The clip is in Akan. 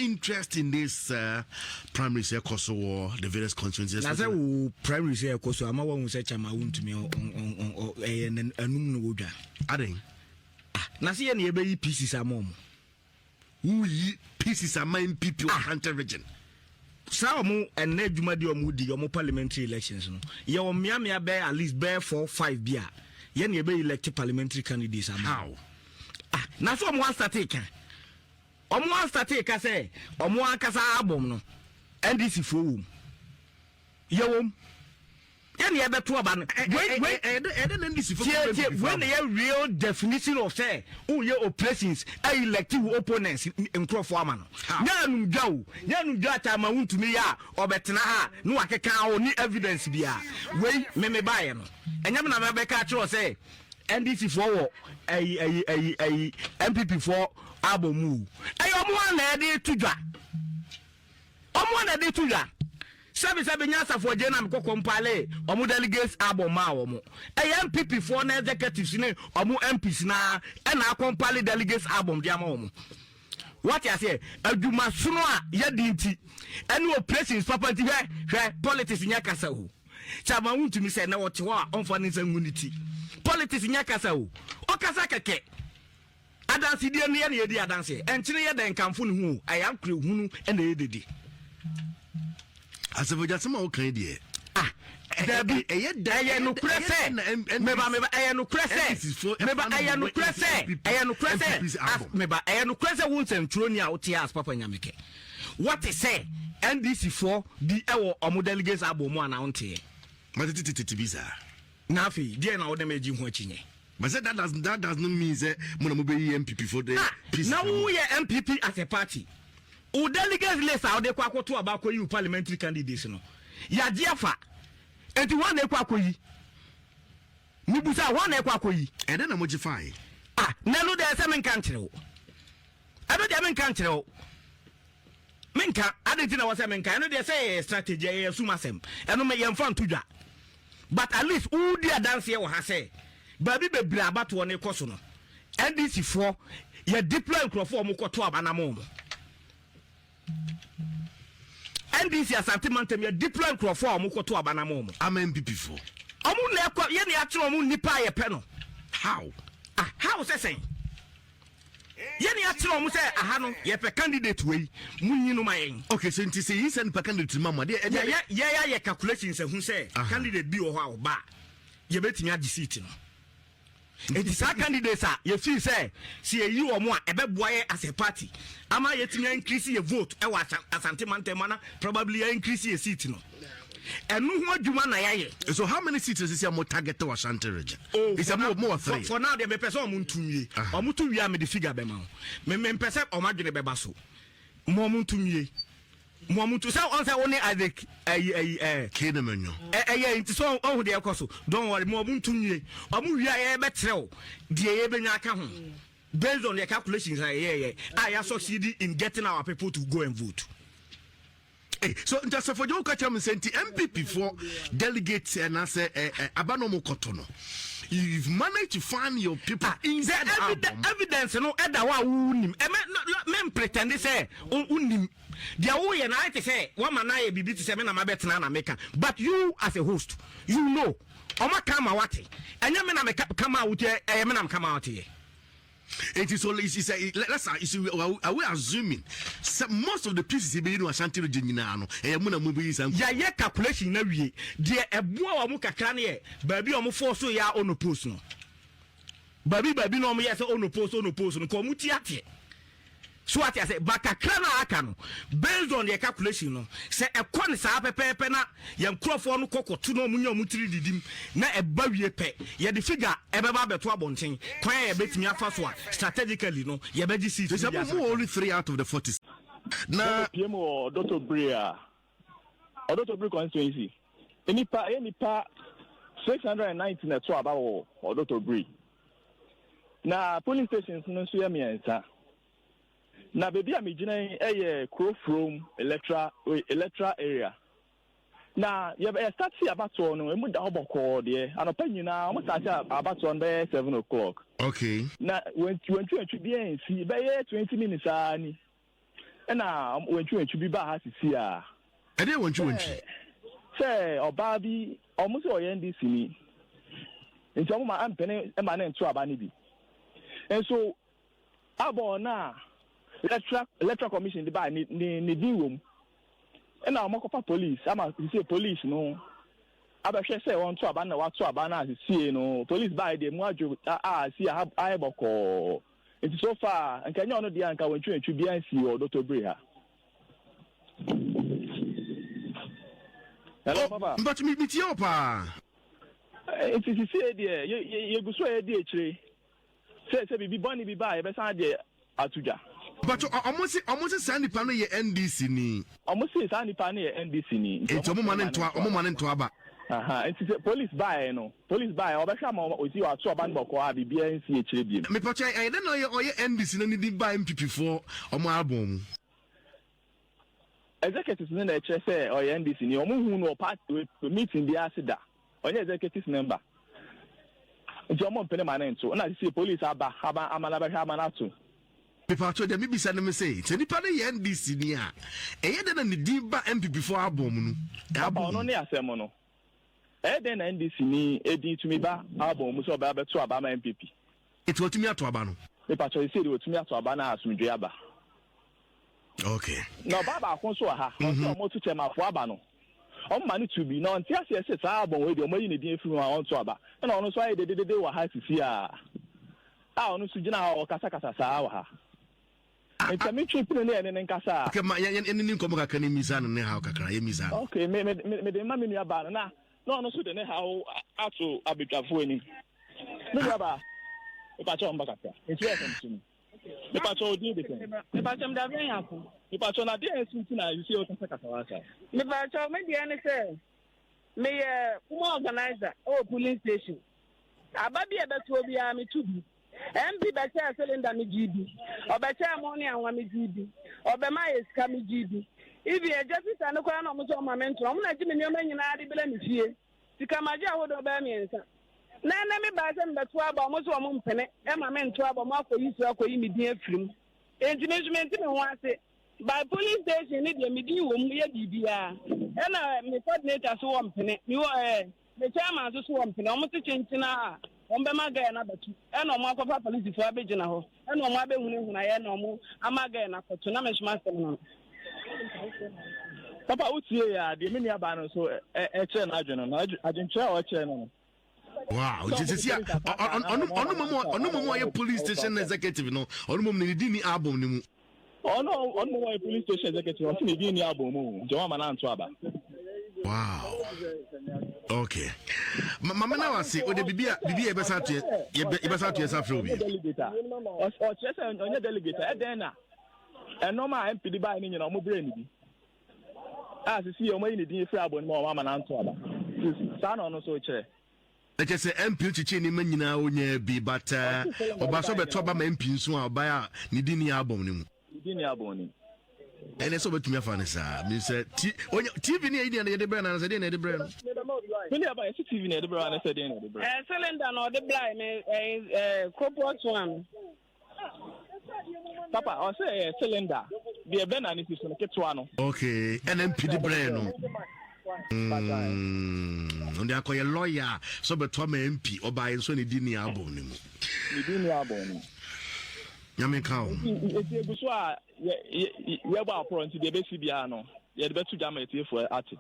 interest in this primary say Koso or the various constituencies? I say primary say Koso. I'm one who say Chama won't me on no woda. Adding. Na see any ebe pieces are mom. Who pieces are my NPP or Hunter region? Some and Nedjuma di omudi your parliamentary elections. No, your Miami bear at least bear 4-5 beer. Yen ye be elected parliamentary candidates. How? Na so one static. One static say, one kasa album no. NDC for Yawum. Yen ye be 2 ban. Wait, NDC for when the real definition of say, oh, your oppressions, elective opponents in Crawford. Yanum Jata Mount to me, or Betna, no, I can't only evidence be. Wait, me buy him. And Yamana Becca say, NDC for a NPP for album. I am one idea to that. I'm one idea to that. Sabi Asafo Agyei na mko compile omo delegates album ma omo NPP for na executives ne omo MPs na e na compile delegates album dia ma omo what you say adwuma suno a ye di nti ene operations papa nti hwe politics nya kasa ho chama wuntumi se na wote ho a onfa ne sangunity politics nya kasa ho o kasa keke adanse die ne ye di adanse enkyene ye den kamfo ne hu ayam kure hunu ene ye dedi Asafo Agyei ma o kan die Debbie no presse meba no presse meba no presse meba no presse won ni a wote as papa nyameke what is say NDC for the ewo omo delegates abomu ana wonte matititi biza na afi die na wo dem agi ho achinye but that doesn't mean say mo na mo be MPP for the peace now we are MPP as a party o delegates list how they kwakoto abako you parliamentary candidates no ya diafa enti one na kwakoyi mibusa one na kwakoyi and then am ogify nanu de se men kan kire o ado de men kan kire o menka adenti na wose menka eno de say strategy e sumasem eno me yemfa ntodwa but at least who dia dance e wo ha say baby bebra abato ne koso no NDC for ye deploy crofo mo koto abanamo mo NDC asante mantem ye deploy crofo mo koto abanamo mo am MPP for omu na ekwa ye ne akere omu nipa ye pe no how say ye ne akere omu say aha no ye pe candidate we munyi no mayen okay so nti say he send per candidate mama de ye calculations hu say candidate bi wo ho ba ye betimi agi seat no enti sa candidates ye feel say see yi omu a ebeboa ye as a party ama ye timi increase ye vote e wa asante mantem na probably increase ye seat no enu ho adwuma na yaye so how many seats is your target to Ashanti region is more 3 for now the person omuntumie omutuwie am the figure be ma me person omadwene be ba so mo omuntumie mo omuntu say on say only adek kenemanyo nti so on de ekoso don't worry mo omuntumie omuwie ye be trew de ye benya aka ho based on the calculations I succeed in getting our people to go and vote. So just for you catch MPP for delegates and I say abanomo kotono. You've managed to find your people inside the evidence no eda wa unim men pretend say unim dia wo ye na I say one man na bibi to say me na mabetena na meka but you as a host you know oma kama wate enya me na meka kama wote me na kama wate. It is only are we assuming most of the pieces be in Ashanti region no ya calculation na wie de eboa wa mu kakra na ye baabi o mu force ya on post no baabi no mu yes on post no ko mu tiate so what I say bakakra na aka no based on the calculation no say ekon sa pepepe na ye nkrofo no kokoto no mu nya mu 3 didim na eba wie pe ye the figure ebeba beto abonten kwan ye betimi afa so strategically no ye beji seat there's only 3 out of the 40 na PM or Dr. Bria or Dr. Bria constituency enipa 690 na to about or Dr. Bria na polling stations no so ye miensa na baby am gina crow from electoral area na ye start see about no emu da oboko de anopa nyina o start about on by 7 o'clock okay na when 20 be see by 20 minutes ani na wenchu bi ba ha sisi a ede wenchu say oba bi omo se NDC ni nti omo ma ampene e ma na nto aba ni bi enso abo na electoral commission di ba ni di wom na omo kopa police ama say police no abahwe say won to aba na wa to aba na sisi no police ba dey mu adwo si a boko nti so far nkanya ono dia nka wenchu bi ansi o Dr. Bray ha. Hello, Papa. But me tie pa. It is say there you go so e dey chire. Say bibi boni bi ba e be san dey atuja. But almost say nipa no ye NDC ni. Almost say san nipa no ye NDC ni. Enti omo mane nto aba. Aha, it is police buy no. Police buy obehwa ma ozi wa to aban boko a bibi ansi e chire bi. Me pacha I don't know ye NDC no ni di buy NPP for omo album. Executives no na eche say or NDC ni omo hu no party meeting bi asida. Onye executive member. Nti omo mpene ma na nto. Na see police aba amana behwa amana to. Me pacha dem bi say no say. Se nipa no ye NDC ni a. Eye de na ni di ba NPP for album no. Album no ne asem no. Eden na NDC ni edi tumi ba album so ba beto aba ma NPP. It will tumi ato aba no. Me pacho say dey tumi ato aba na asumdwe aba. Okay. No baba akonso ha. O mo tu chema fo aba no. O ma ni to bi no nti ase ase sa album we dey o ma yi ne din efi ho on to aba. Na ono so aye de wa ha sisi a. A ono so gina ha o kasa sa wa ha. Nti me twi pino ne ne nkasa. Okay, ma ye ni nkomo kakra ni mizan ne ha kakra ye mizan. Okay, me de ma me nua ba no na. No so de ne ha ato abetwafo ani. Me baba. E pa cho mbaka ka. Nti e sem me pa cho di de kan. Me pa cho mda ben yako. Me pa cho na de ensu na you see o kasa wasa. Me pa cho me de ne say me organizer polling station. Ababi e beto obi a me tubi. MP becha cylinder me GB. Obecha money anwa me GB. Obema yeska me GB. Ibi ejesi anu kwa na omuso ma mento. Omu na jimi nyoma nyina ade bele me fie. Sika maji ahodo ba me nsa. Na me ba se mbeto aba omuso omu mpene. E ma mento aba mo akoyi me din afirim. Enti management me ho ase. By police station ni de me din wo mu ye bibia. E na me coordinator so wo mpene. Me wo me chairman so wo mpene. Omu se chenchina ombe maga na batu e na omo akofa police fo abegina ho e na omo abehunu ya na omo amaga na koto na meshima sem no papa utie ya de me ni aba no so e che na adweno no adwenche o che no. Wow, just see onu mo ye police station executive no onu mo ni di ni album ni mu. Onu mo ye police station executive o ni di ni album mu je wa ma na nto aba. Wow. Okay. Mama na wase o de bibia e be sa to Asafo bi. O chese onye delegate e den na normal MP di ba ni nyina o mo brain bi. Sisi o mo yi ni din free abon mo o ma na nto aba. Sa na ono so kire. Like I say MP chichi ni ma nyina onya bi but oba so beto ba ma MP nso a oba ya ni din ni album ni mu. Din ni album ni. And so betumi afa ne sa me say TV ni e dey brand na say dey na dey brand. When you buy TV na dey brand na say dey na dey brand. Cylinder no dey blind me corporate one. Papa, I say cylinder. The ben na ni so na ketwa no. Okay, NMP dey brand no. Onde akoye lawyer so beto ma MP oba enso ni di ni album ni mu. Ni di ni album ni. Nyame ka o. Eti eguso a ye ba pro nti de be si bia no. Ye de betu jama eti efo ati.